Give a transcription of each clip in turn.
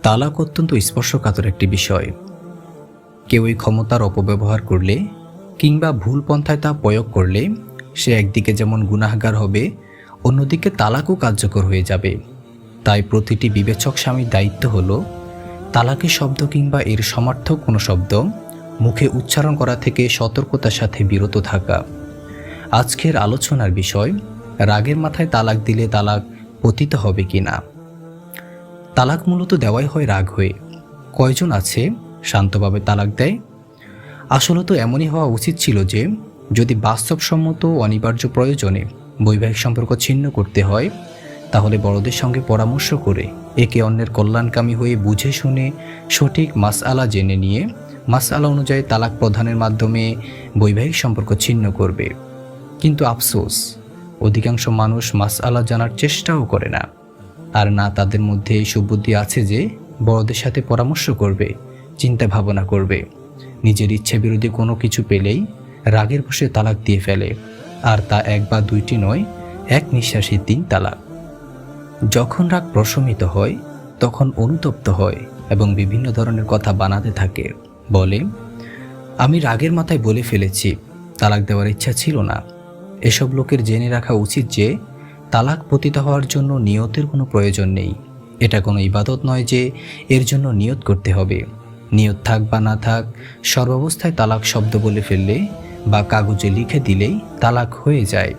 তালাক অত্যন্ত স্পর্শকাতর একটি বিষয়। কেউ এই ক্ষমতার অপব্যবহার করলে কিংবা ভুল পন্থায় তা প্রয়োগ করলে সে একদিকে যেমন গুনাহগার হবে, অন্যদিকে তালাকও কার্যকর হয়ে যাবে। তাই প্রতিটি বিবেচক স্বামীর দায়িত্ব হলো তালাকের শব্দ কিংবা এর সমার্থক কোনো শব্দ মুখে উচ্চারণ করা থেকে সতর্কতার সাথে বিরত থাকা। আজকের আলোচনার বিষয়, রাগের মাথায় তালাক দিলে তালাক পতিত হবে কিনা। তালাক মূলত দেওয়াই হয় রাগ হয়ে। কয়জন আছে শান্তভাবে তালাক দেয়? আসলে তো এমনই হওয়া উচিত ছিল যে যদি বাস্তবসম্মত অনিবার্য প্রয়োজনে বৈবাহিক সম্পর্ক ছিন্ন করতে হয়, তাহলে বড়দের সঙ্গে পরামর্শ করে একে অন্যের কল্যাণকামী হয়ে বুঝে শুনে সঠিক মাসআলা জেনে নিয়ে মাসআলা অনুযায়ী তালাক প্রদানের মাধ্যমে বৈবাহিক সম্পর্ক ছিন্ন করবে। কিন্তু আফসোস, অধিকাংশ মানুষ মাসআলা জানার চেষ্টাও করে না, আর না তাদের মধ্যে এই সুবুদ্ধি আছে যে বড়দের সাথে পরামর্শ করবে, চিন্তা ভাবনা করবে। নিজের ইচ্ছে বিরোধী কোনো কিছু পেলেই রাগের বশে তালাক দিয়ে ফেলে, আর তা এক বা দুইটি নয়, এক নিঃশ্বাসে 3 তালাক। যখন রাগ প্রশমিত হয় তখন অনুতপ্ত হয় এবং বিভিন্ন ধরনের কথা বানাতে থাকে। বলে, আমি রাগের মাথায় বলে ফেলেছি, তালাক দেওয়ার ইচ্ছা ছিল না। এসব লোকের জেনে রাখা উচিত যে তালাক পতিত হওয়ার জন্য নিয়তের কোনো প্রয়োজন নেই। এটা কোনো ইবাদত নয় যে এর জন্য নিয়ত করতে হবে। নিয়ত থাক বা না থাক, সর্বাবস্থায় তালাক শব্দ বলে ফেললে বা কাগজে লিখে দিলেই তালাক হয়ে যায়।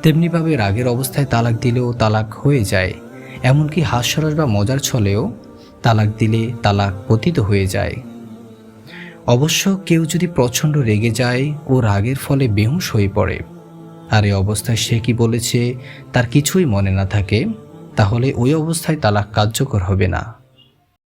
তেমনিভাবে রাগের অবস্থায় তালাক দিলেও তালাক হয়ে যায়। এমনকি হাস্যরস বা মজার ছলেও তালাক দিলে তালাক পতিত হয়ে যায়। অবশ্য কেউ যদি প্রচণ্ড রেগে যায় ও রাগের ফলে বেহুঁশ হয়ে পড়ে, আর এই অবস্থায় সে কি বলেছে তার কিছুই মনে না থাকে, তাহলে ওই অবস্থায় তালাক কার্যকর হবে না।